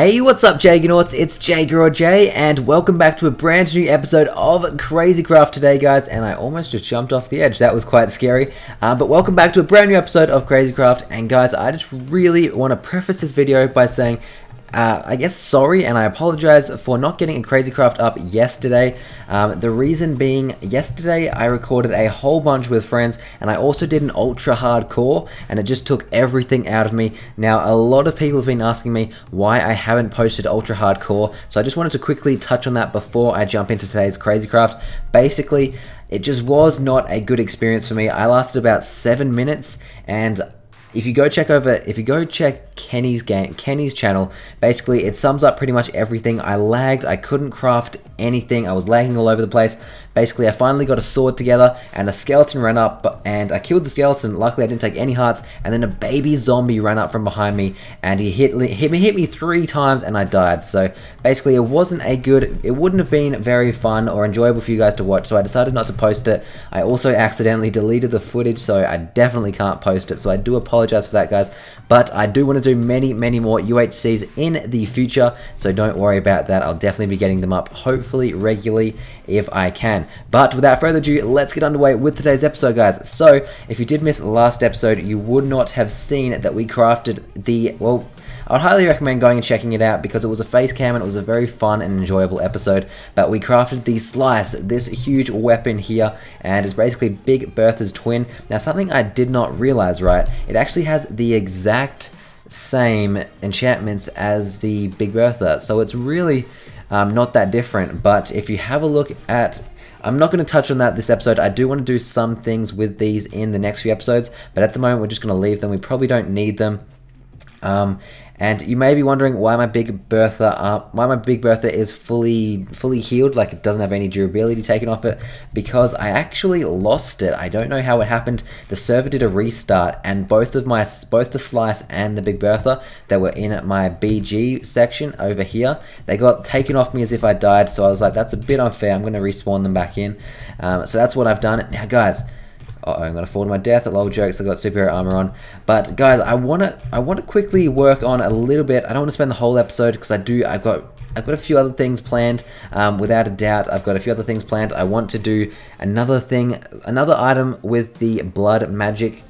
Hey, what's up, JAYG3R? It's JAYG3R, and welcome back to a brand new episode of JAYG3R today, guys. And I almost just jumped off the edge. That was quite scary. But welcome back to a brand new episode of JAYG3R. And guys, I just really want to preface this video by saying, I guess sorry, and I apologize for not getting a JAYG3R up yesterday. The reason being, yesterday I recorded a whole bunch with friends, and I also did an ultra hardcore, and it just took everything out of me. Now, a lot of people have been asking me why I haven't posted ultra hardcore, so I just wanted to quickly touch on that before I jump into today's JAYG3R. Basically, it just was not a good experience for me. I lasted about 7 minutes, and if you go check Kenny's channel, basically it sums up pretty much everything. I lagged, I couldn't craft anything, I was lagging all over the place. Basically, I finally got a sword together, and a skeleton ran up, and I killed the skeleton. Luckily, I didn't take any hearts, and then a baby zombie ran up from behind me, and he hit me 3 times, and I died. So basically, it wouldn't have been very fun or enjoyable for you guys to watch, so I decided not to post it. I also accidentally deleted the footage, so I definitely can't post it, so I do apologize for that, guys. But I do want to do many more UHCs in the future, so don't worry about that. I'll definitely be getting them up, hopefully regularly, if I can. But without further ado, let's get underway with today's episode, guys. So, if you did miss the last episode, you would not have seen that we crafted the, well, I would highly recommend going and checking it out because it was a face cam and it was a very fun and enjoyable episode. But we crafted the Slice, this huge weapon here, and it's basically Big Bertha's twin. Now, something I did not realize, right, it actually has the exact same enchantments as the Big Bertha, so it's really not that different. But if you have a look at, I'm not going to touch on that this episode. I do want to do some things with these in the next few episodes, but at the moment we're just going to leave them. We probably don't need them. And you may be wondering why my Big Bertha is fully healed, like it doesn't have any durability taken off it, because I actually lost it. I don't know how it happened. The server did a restart, and both the Slice and the Big Bertha that were in my BG section over here, they got taken off me as if I died. So I was like, that's a bit unfair. I'm going to respawn them back in. So that's what I've done. Now, guys. I'm gonna fall to my death. Lol jokes. I got superhero armor on, but guys, I wanna quickly work on a little bit. I don't want to spend the whole episode because I've got a few other things planned. Without a doubt, I've got a few other things planned. I want to do another item with the blood magic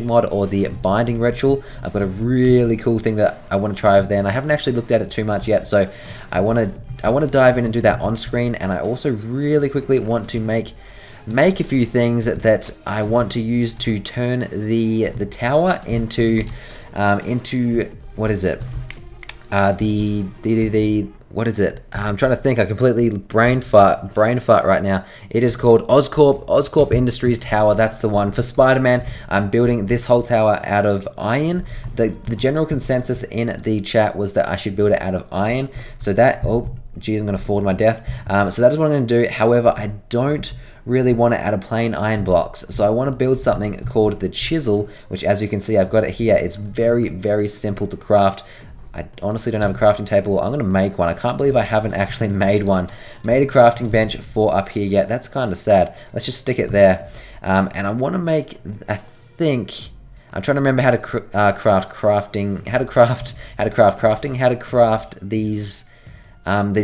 mod or the binding ritual. I've got a really cool thing that I want to try over there, and I haven't actually looked at it too much yet. So I want to dive in and do that on screen, and I also really quickly want to make a few things that I want to use to turn the tower into what is it? What is it? I'm trying to think. I completely brain fart right now. It is called Oscorp Industries Tower. That's the one. For Spider-Man, I'm building this whole tower out of iron. The general consensus in the chat was that I should build it out of iron. So that, oh geez, I'm gonna fall to my death. So that is what I'm gonna do. However, I don't really want it out of plain iron blocks, so I want to build something called the chisel, which, as you can see, I've got it here. It's very simple to craft. I honestly don't have a crafting table. I'm gonna make one. I can't believe I haven't actually made a crafting bench for up here yet. That's kind of sad. Let's just stick it there. And I want to make, I'm trying to remember how to craft these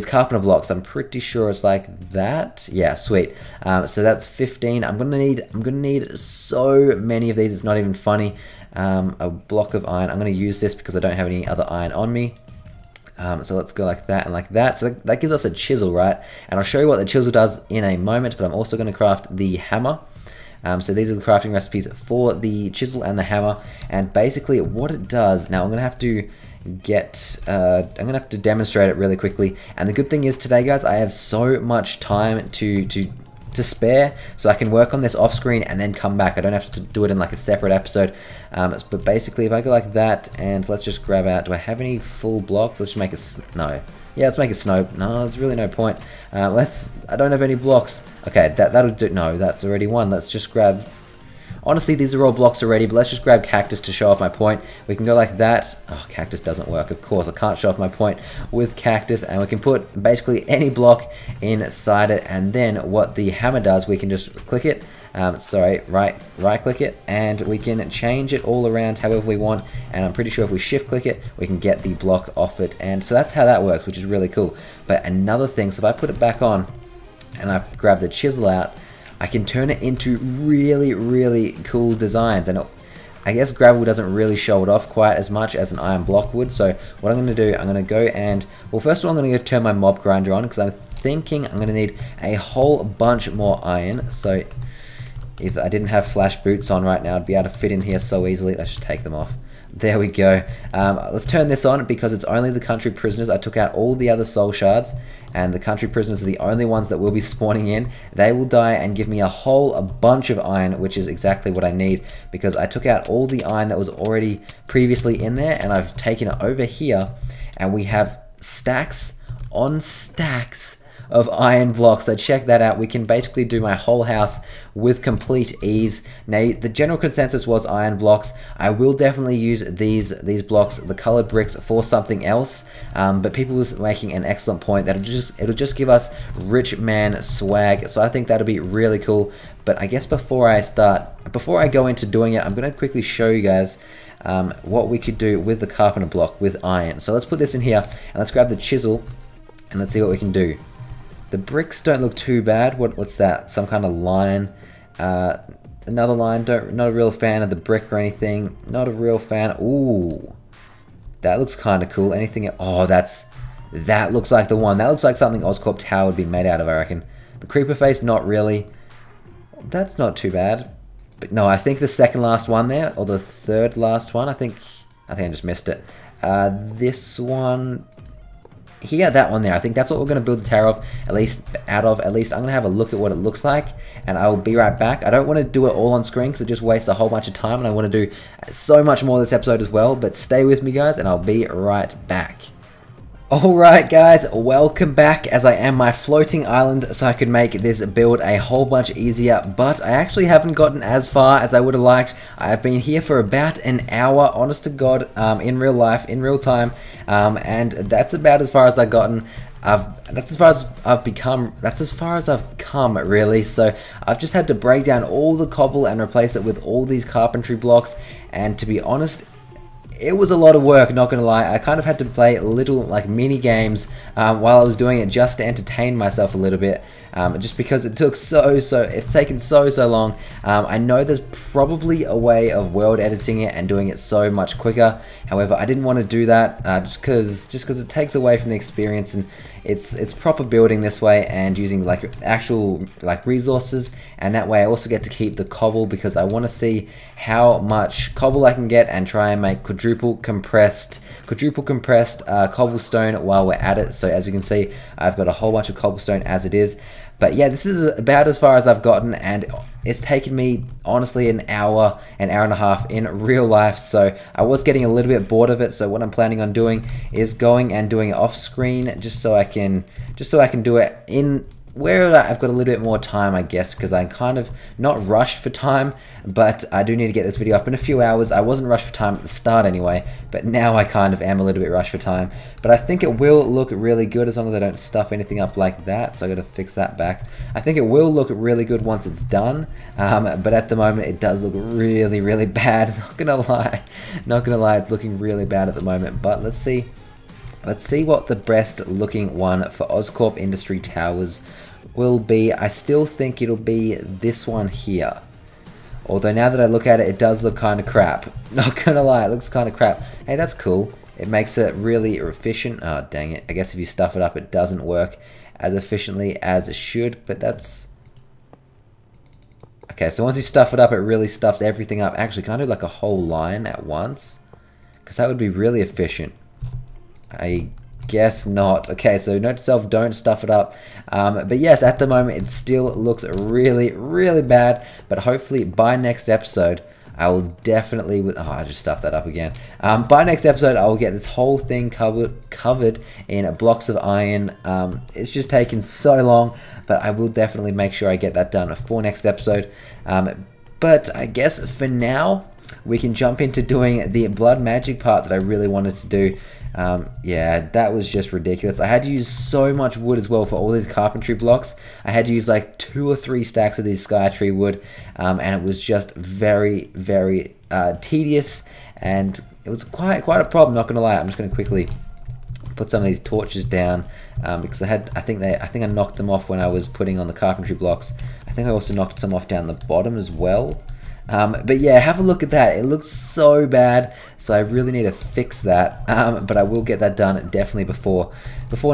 carpenter blocks. I'm pretty sure it's like that. Yeah, sweet. So that's 15. I'm gonna need so many of these. It's not even funny. A block of iron. I'm gonna use this because I don't have any other iron on me. So let's go like that and like that. So that gives us a chisel, right? And I'll show you what the chisel does in a moment. But I'm also gonna craft the hammer. So these are the crafting recipes for the chisel and the hammer. And basically, what it does. Now I'm gonna have to demonstrate it really quickly. And the good thing is today, guys, I have so much time to spare, so I can work on this off screen and then come back. I don't have to do it in like a separate episode. But basically, if I go like that, and let's just grab out, do I have any full blocks? Let's just make a no. Yeah, let's make a snow. No, there's really no point. I don't have any blocks. Okay, that'll do. No, that's already one. Let's just grab. honestly, these are all blocks already, but let's just grab cactus to show off my point. We can go like that. Oh, cactus doesn't work, of course. I can't show off my point with cactus, and we can put basically any block inside it, and then what the hammer does, we can just click it. Right click it, and we can change it all around however we want, and I'm pretty sure if we shift click it, we can get the block off it, and so that's how that works, which is really cool. But another thing, so if I put it back on, and I grab the chisel out, I can turn it into really, really cool designs, and I guess gravel doesn't really show it off quite as much as an iron block would, so what I'm going to do, I'm going to go and, well, first of all, I'm going to turn my mob grinder on, because I'm thinking I'm going to need a whole bunch more iron, so if I didn't have flash boots on right now, I'd be able to fit in here so easily. Let's just take them off. There we go. Let's turn this on because it's only the country prisoners. I took out all the other soul shards, and the country prisoners are the only ones that will be spawning in. They will die and give me a bunch of iron, which is exactly what I need, because I took out all the iron that was already previously in there, and I've taken it over here, and we have stacks on stacks of iron blocks. So check that out. We can basically do my whole house with complete ease. Now, the general consensus was iron blocks. I will definitely use these blocks, the colored bricks, for something else. But people was making an excellent point that it'll just give us rich man swag. So I think that'll be really cool. But I guess before I go into doing it, I'm gonna quickly show you guys what we could do with the carpenter block with iron. So let's put this in here, and let's grab the chisel, and let's see what we can do. The bricks don't look too bad. What's that? Some kind of line. Another line. Not a real fan of the brick or anything. Not a real fan. Ooh, that looks kind of cool. Anything? Oh, that looks like the one. That looks like something Oscorp Tower would be made out of, I reckon. The creeper face, not really. That's not too bad. But no, I think the second last one there, or the third last one. I think I just missed it. This one. Yeah, that one there. I think that's what we're going to build the tower of, at least I'm going to have a look at what it looks like, and I'll be right back. I don't want to do it all on screen because it just wastes a whole bunch of time, and I want to do so much more this episode as well, but stay with me, guys, and I'll be right back. Alright guys, welcome back, as I am my floating island, so I could make this build a whole bunch easier, but I actually haven't gotten as far as I would have liked. I've been here for about an hour, honest to God, in real life, in real time, and that's about as far as I've gotten. That's as far as I've come, really. So I've just had to break down all the cobble and replace it with all these carpentry blocks, and to be honest, it was a lot of work, not gonna lie. I kind of had to play little like mini games while I was doing it, just to entertain myself a little bit, just because it took it's taken so long. I know there's probably a way of world editing it and doing it so much quicker. However, I didn't want to do that just because it takes away from the experience, and it's proper building this way and using like actual like resources, and that way I also get to keep the cobble, because I want to see how much cobble I can get and try and make quadruple compressed cobblestone while we're at it. So as you can see, I've got a whole bunch of cobblestone as it is. But yeah, this is about as far as I've gotten, and it's taken me, honestly, an hour and a half in real life, so I was getting a little bit bored of it. So what I'm planning on doing is going and doing it off screen, just so I can do it in where I've got a little bit more time, I guess, because I'm kind of not rushed for time, but I do need to get this video up in a few hours. I wasn't rushed for time at the start anyway, but now I kind of am a little bit rushed for time. But I think it will look really good as long as I don't stuff anything up like that, so I got to fix that back. I think it will look really good once it's done, but at the moment it does look really bad. Not gonna lie, it's looking really bad at the moment. But let's see what the best looking one for Oscorp Industry Towers will be. I still think it'll be this one here. Although now that I look at it, it does look kind of crap. Not gonna lie, it looks kind of crap. Hey, that's cool. It makes it really efficient. Oh, dang it. I guess if you stuff it up, it doesn't work as efficiently as it should, but that's... Okay, so once you stuff it up, it really stuffs everything up. Actually, can I do like a whole line at once? Because that would be really efficient. I guess not. Okay, so note to self, don't stuff it up. But yes, at the moment it still looks really bad, but hopefully by next episode I will definitely... Oh, I just stuffed that up again. By next episode I will get this whole thing covered in blocks of iron. It's just taken so long, but I will definitely make sure I get that done for next episode. But I guess for now, we can jump into doing the blood magic part that I really wanted to do. Yeah, that was just ridiculous. I had to use so much wood as well for all these carpentry blocks. I had to use like 2 or 3 stacks of these sky tree wood, and it was just very, very tedious, and it was quite a problem, not gonna lie. I'm just gonna quickly put some of these torches down, because I think I knocked them off when I was putting on the carpentry blocks. I think I also knocked some off down the bottom as well. But yeah, have a look at that. It looks so bad, so I really need to fix that. But I will get that done definitely before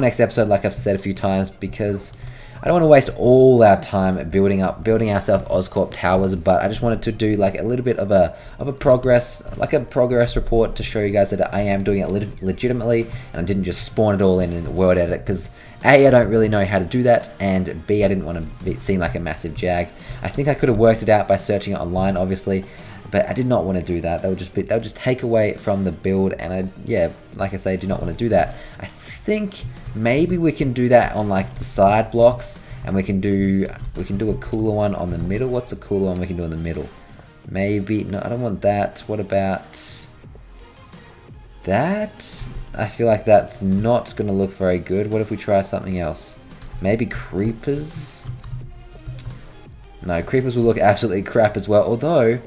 next episode, like I've said a few times, because I don't want to waste all our time building ourselves Oscorp towers. But I just wanted to do like a little bit of a progress report to show you guys that I am doing it legitimately, and I didn't just spawn it all in World Edit, because A, I don't really know how to do that, and B, I didn't want to seem like a massive jag. I think I could have worked it out by searching it online, obviously, but I did not want to do that. That would just take away from the build, and yeah, like I say, I do not want to do that. I think maybe we can do that on like the side blocks, and we can do a cooler one on the middle. What's a cooler one we can do in the middle? Maybe no, I don't want that. What about that? I feel like that's not going to look very good. What if we try something else? Maybe creepers? No, creepers will look absolutely crap as well. Although,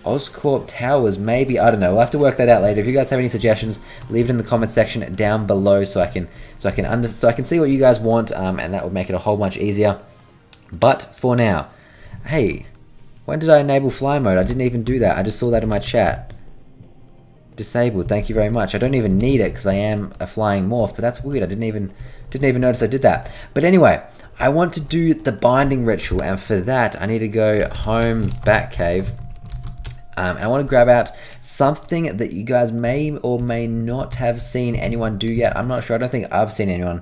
Oscorp towers, maybe, I don't know. We'll have to work that out later. If you guys have any suggestions, leave it in the comment section down below, so I can see what you guys want, and that would make it a whole bunch easier. But for now, hey, when did I enable fly mode? I didn't even do that. I just saw that in my chat. Disabled, thank you very much. I don't even need it because I am a flying morph, but that's weird. I didn't even notice I did that. But anyway, I want to do the binding ritual, and for that I need to go home, Batcave, and I want to grab out something that you guys may or may not have seen anyone do yet. I'm not sure. I don't think I've seen anyone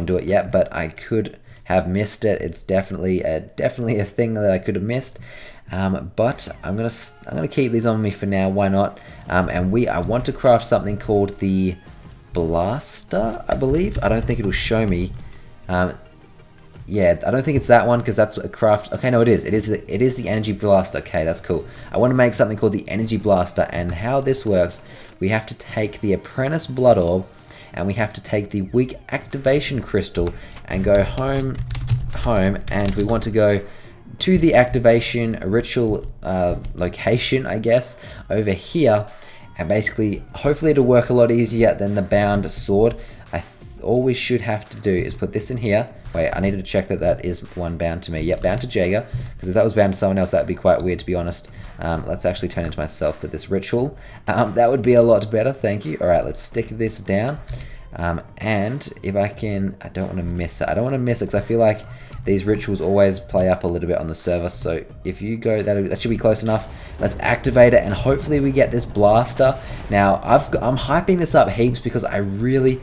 do it yet, but I could have missed it. It's definitely a thing that I could have missed. But I'm gonna keep these on me for now. Why not? I want to craft something called the blaster, I believe. I don't think it'll show me. Yeah, I don't think it's that one, because that's a craft. Okay, no, it is. It is the energy blaster. Okay, that's cool. I want to make something called the energy blaster, and how this works, we have to take the apprentice blood orb, and we have to take the weak activation crystal, and go home, and we want to go to the activation ritual location, I guess, over here, and basically, hopefully it'll work a lot easier than the bound sword. All we should have to do is put this in here. Wait, I needed to check that is one bound to me. Yep, bound to Jaeger, because if that was bound to someone else, that would be quite weird, to be honest. Let's actually turn into myself for this ritual. That would be a lot better, thank you. Alright, let's stick this down. And if I can, I don't want to miss it. I don't want to miss it, because I feel like these rituals always play up a little bit on the server. So if you go, that should be close enough. Let's activate it, and hopefully we get this blaster. Now, I'm hyping this up heaps because I really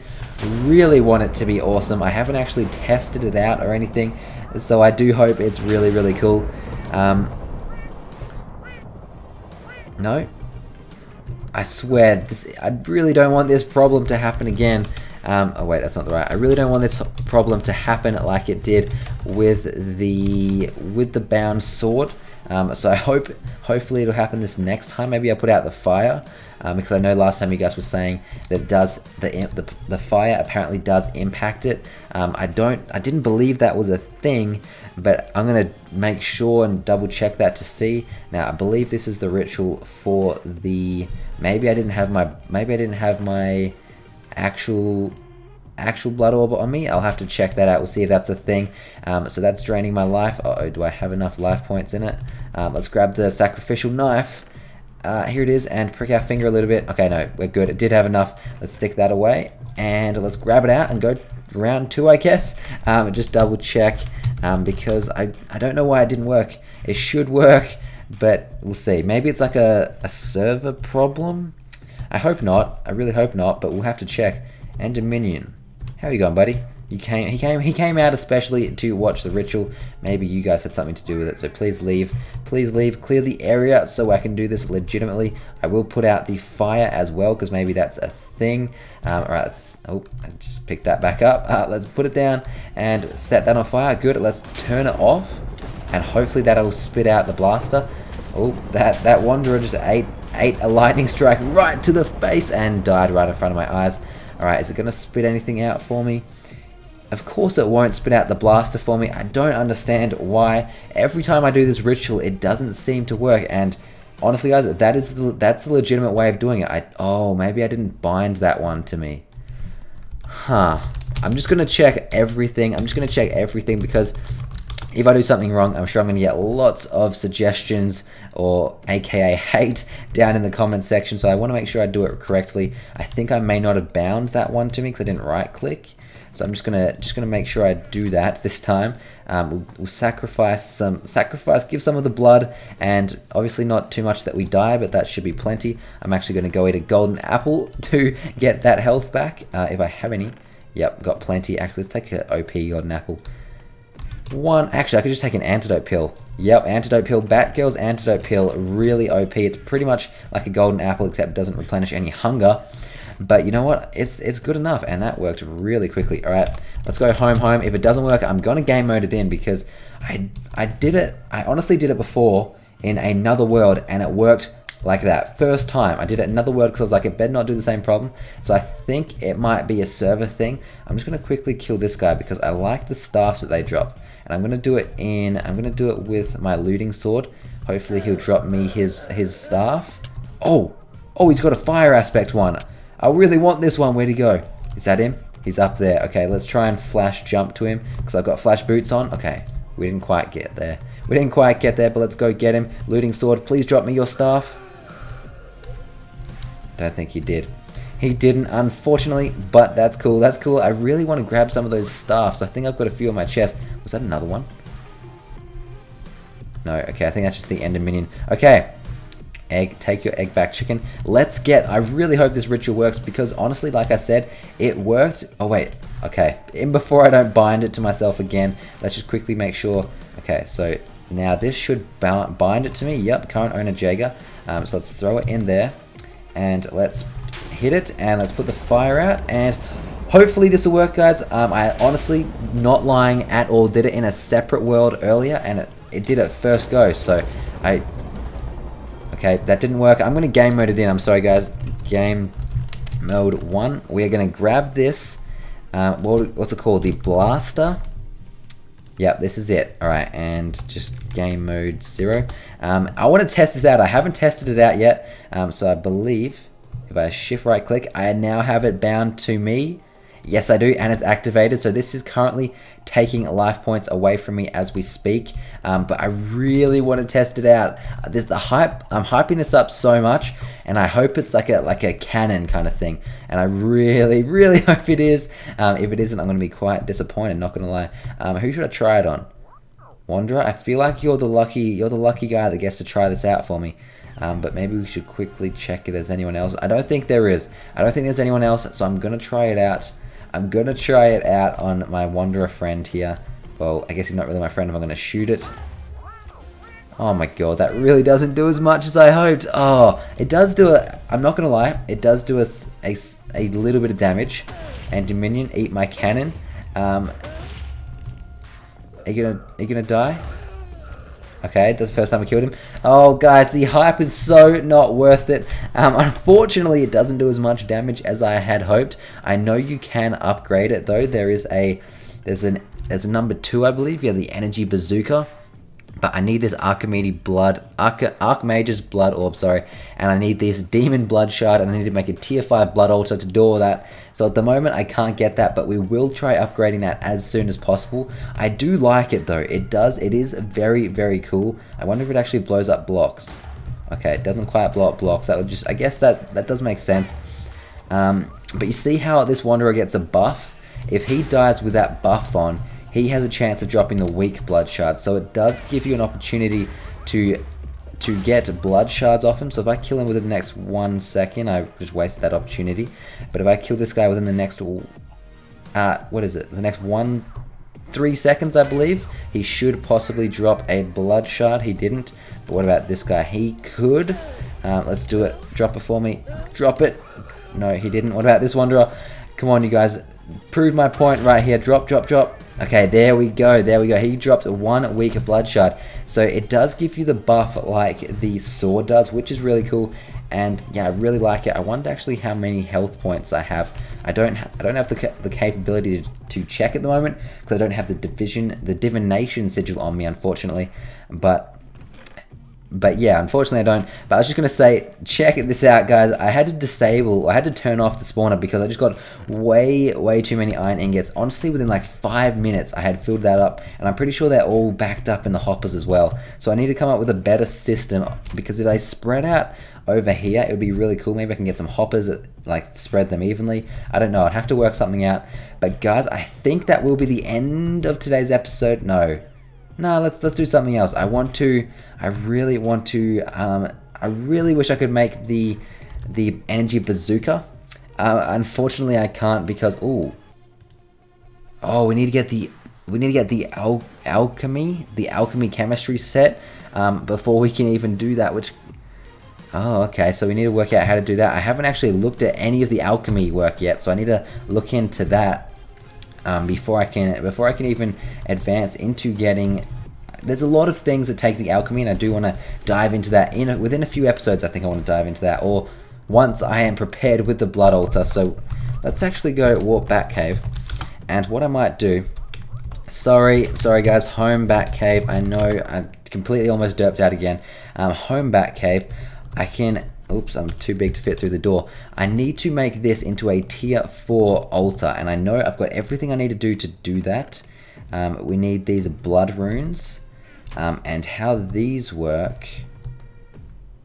want it to be awesome. I haven't actually tested it out or anything, so I do hope it's really cool. No, I swear, I really don't want this problem to happen again. Oh wait, that's not the right. I really don't want this problem to happen like it did with the bound sword. So I hopefully it'll happen this next time. Maybe I'll put out the fire, because I know last time you guys were saying that it does the fire apparently does impact it. I didn't believe that was a thing, but I'm gonna make sure and double check that to see. Now I believe this is the ritual for the. Maybe I didn't have my actual blood orb on me. I'll have to check that out. We'll see if that's a thing. So that's draining my life. Uh-oh, do I have enough life points in it? Let's grab the sacrificial knife. Here it is, and prick our finger a little bit. Okay, no, we're good. It did have enough. Let's stick that away, and let's grab it out and go round 2, I guess. Just double check, because I don't know why it didn't work. It should work, but we'll see. Maybe it's like a server problem. I hope not. I really hope not, but we'll have to check. And Dominion, how are you going, buddy? He came out especially to watch the ritual. Maybe you guys had something to do with it, so please leave. Please leave. Clear the area so I can do this legitimately. I will put out the fire as well, because maybe that's a thing. Alright, let's. Oh, I just picked that back up. Let's put it down and set that on fire. Good. Let's turn it off. and hopefully that'll spit out the blaster. Oh, that wanderer just ate a lightning strike right to the face and died right in front of my eyes. Alright, is it going to spit anything out for me? Of course it won't spit out the blaster for me. I don't understand why. Every time I do this ritual, it doesn't seem to work. And honestly, guys, that's the legitimate way of doing it. Oh, maybe I didn't bind that one to me. Huh. I'm just going to check everything. Because if I do something wrong, I'm sure I'm going to get lots of suggestions or aka hate down in the comment section. So I want to make sure I do it correctly. I think I may not have bound that one to me because I didn't right click. So I'm just gonna make sure I do that this time. We'll sacrifice, give some of the blood, and obviously not too much that we die, but that should be plenty. I'm actually gonna go eat a golden apple to get that health back, if I have any. Yep, got plenty. Actually, let's take an OP golden apple. Actually, I could just take an antidote pill. Yep, antidote pill. Batgirl's antidote pill, really OP. It's pretty much like a golden apple, except it doesn't replenish any hunger. But you know what? It's good enough, and that worked really quickly. All right, let's go home. If it doesn't work, I'm gonna game mode it in because I did it. I honestly did it before in another world, and it worked like that. First time I did it in another world because I was like, it better not do the same problem. So I think it might be a server thing. I'm just gonna quickly kill this guy because I like the staffs that they drop, and I'm gonna do it with my looting sword. Hopefully he'll drop me his staff. Oh, he's got a fire aspect one. I really want this one. Where'd he go? Is that him? He's up there. Okay, let's try and flash jump to him because I've got flash boots on. Okay, we didn't quite get there. But let's go get him. Looting sword, please drop me your staff. Don't think he did. He didn't, unfortunately, but that's cool. I really want to grab some of those staffs. I think I've got a few on my chest. Was that another one? No, okay, I think that's just the ender minion. Okay. Egg, take your egg back, chicken. I really hope this ritual works because honestly, like I said, it worked. Oh wait, okay. Before I don't bind it to myself again, let's just quickly make sure. Okay, so now this should bind it to me. Yep, current owner Jaeger. So let's throw it in there and let's hit it and let's put the fire out and hopefully this will work, guys. I honestly, not lying at all, did it in a separate world earlier and it did it first go. So okay, that didn't work. I'm going to game mode it in. I'm sorry, guys. Game mode 1. We are going to grab this. What's it called? The blaster. Yep, this is it. Alright, and just game mode 0. I want to test this out. I haven't tested it out yet. So I believe if I shift right click, I now have it bound to me. Yes, I do, and it's activated. So this is currently taking life points away from me as we speak. But I really want to test it out. There's the hype. I'm hyping this up so much, and I hope it's like a cannon kind of thing. And I really, really hope it is. If it isn't, I'm going to be quite disappointed. Not going to lie. Who should I try it on? Wanderer. I feel like you're the lucky guy that gets to try this out for me. But maybe we should quickly check if there's anyone else. I don't think there is. I don't think there's anyone else. So I'm going to try it out. I'm going to try it out on my Wanderer friend here. Well, I guess he's not really my friend if I'm going to shoot it. Oh my god, that really doesn't do as much as I hoped. Oh, it does do it. I'm not going to lie. It does do a little bit of damage. And Dominion, eat my cannon. Are you gonna die? Okay, that's the first time I killed him. Oh, guys, the hype is so not worth it. Unfortunately, it doesn't do as much damage as I had hoped. I know you can upgrade it, though. There's a number 2, I believe. Yeah, the energy bazooka. But I need this Archimedes blood, Archmage's blood orb, sorry, and I need this demon blood shard, and I need to make a tier 5 blood altar to do all that. So at the moment I can't get that, but we will try upgrading that as soon as possible. I do like it though. It is very, very cool. I wonder if it actually blows up blocks. Okay, it doesn't quite blow up blocks. That would just, I guess that does make sense. But you see how this Wanderer gets a buff? If he dies with that buff on, he has a chance of dropping the weak blood shards, so it does give you an opportunity to get blood shards off him. So if I kill him within the next 1 second, I just wasted that opportunity. But if I kill this guy within the next, what is it? The next 3 seconds, I believe, he should possibly drop a blood shard. He didn't. But what about this guy? He could. Let's do it. Drop it for me. Drop it. No, he didn't. What about this Wanderer? Come on, you guys. Prove my point right here. Drop, drop, drop. Okay, there we go, there we go. He dropped 1 weak bloodshot. So it does give you the buff like the sword does, which is really cool. And yeah, I really like it. I wonder actually how many health points I have. I don't have the capability to check at the moment because I don't have the divination sigil on me, unfortunately. But yeah, unfortunately I don't. But I was just going to say, check this out, guys. I had to turn off the spawner because I just got way too many iron ingots. Honestly, within like 5 minutes, I had filled that up. And I'm pretty sure they're all backed up in the hoppers as well. So I need to come up with a better system because if they spread out over here, it would be really cool. Maybe I can get some hoppers that like spread them evenly. I don't know. I'd have to work something out. But guys, I think that will be the end of today's episode. No, let's do something else. I really wish I could make the energy bazooka. Unfortunately, I can't because we need to get the alchemy chemistry set before we can even do that. Okay, so we need to work out how to do that. I haven't actually looked at any of the alchemy work yet, so I need to look into that. Before I can even advance into getting. There's a lot of things that take the alchemy, and I do want to dive into that within a few episodes. I think I want to dive into that, or once I am prepared with the blood altar. So let's actually go warp back cave, and what I might do. Sorry guys, home back cave. I know I completely almost derped out again. Home back cave. I can. Oops, I'm too big to fit through the door. I need to make this into a tier 4 altar, and I know I've got everything I need to do that. We need these blood runes, and how these work.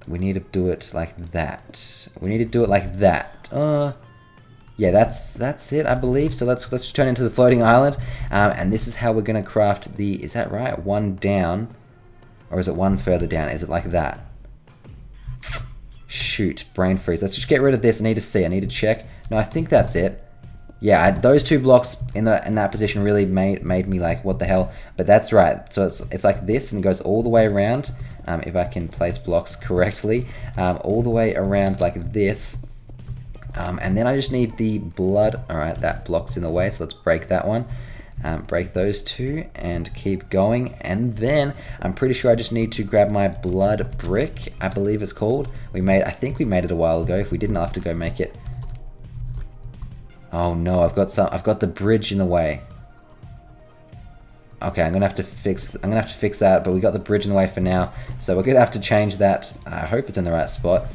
We need to do it like that. Yeah, that's it, I believe. So let's just turn into the floating island, and this is how we're gonna craft the. Is that right? One down, or is it one further down? Is it like that? Shoot, brain freeze. Let's just get rid of this. I need to see. I need to check. No, I think that's it. Yeah, those 2 blocks in that position really made me like, what the hell? But that's right. So it's like this and it goes all the way around. If I can place blocks correctly, all the way around like this. And then I just need the blood. All right, that block's in the way. So let's break that one. Break those 2 and keep going, and then I'm pretty sure I just need to grab my blood brick, I believe it's called. I think we made it a while ago. If we didn't, I'll have to go make it. Oh no, I've got the bridge in the way. Okay, I'm gonna have to fix that, but we got the bridge in the way for now, so we're gonna have to change that. I hope it's in the right spot.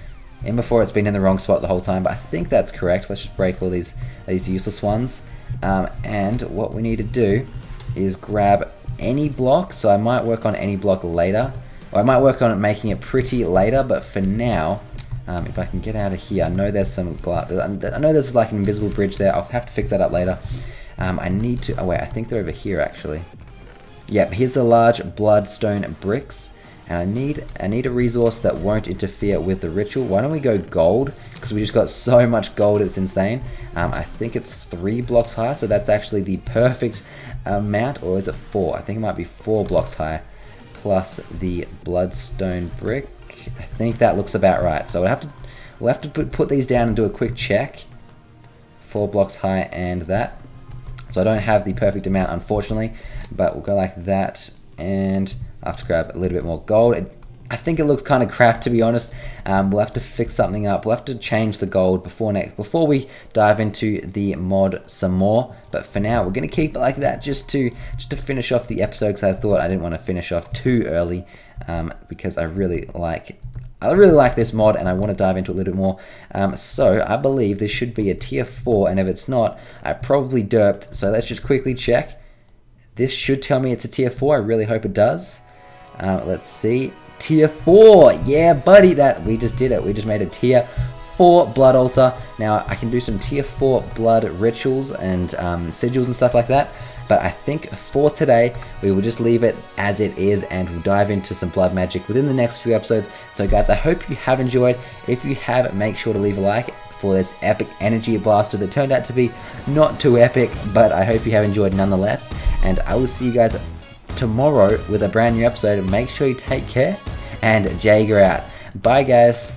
In before, it's been in the wrong spot the whole time, but I think that's correct. Let's just break all these useless ones. And what we need to do is grab any block. So I might work on any block later, or I might work on it making it pretty later. But for now, if I can get out of here, I know there's some glass. I know there's like an invisible bridge there. I'll have to fix that up later. I need to. Oh wait, I think they're over here actually. Yep, here's the large bloodstone bricks. And I need a resource that won't interfere with the ritual. Why don't we go gold? Because we just got so much gold, it's insane. I think it's 3 blocks high, so that's actually the perfect amount. Or is it 4? I think it might be 4 blocks high. Plus the bloodstone brick. I think that looks about right. So we'll have to put these down and do a quick check. 4 blocks high and that. So I don't have the perfect amount, unfortunately. But we'll go like that, and I have to grab a little bit more gold. I think it looks kind of crap, to be honest. We'll have to fix something up. We'll have to change the gold before we dive into the mod some more. But for now, we're going to keep it like that just to finish off the episode, because I thought I didn't want to finish off too early, because I really like this mod and I want to dive into it a little bit more. So I believe this should be a tier 4, and if it's not, I probably derped. So let's just quickly check. This should tell me it's a tier 4. I really hope it does. Let's see. Tier 4. Yeah, buddy. We just did it. We just made a tier 4 blood altar. Now, I can do some tier 4 blood rituals and sigils and stuff like that. But I think for today, we will just leave it as it is, and we'll dive into some blood magic within the next few episodes. So guys, I hope you have enjoyed. If you have, make sure to leave a like for this epic energy blaster that turned out to be not too epic, but I hope you have enjoyed nonetheless. And I will see you guys tomorrow with a brand new episode. Make sure you take care, and JAYG3R out. Bye guys.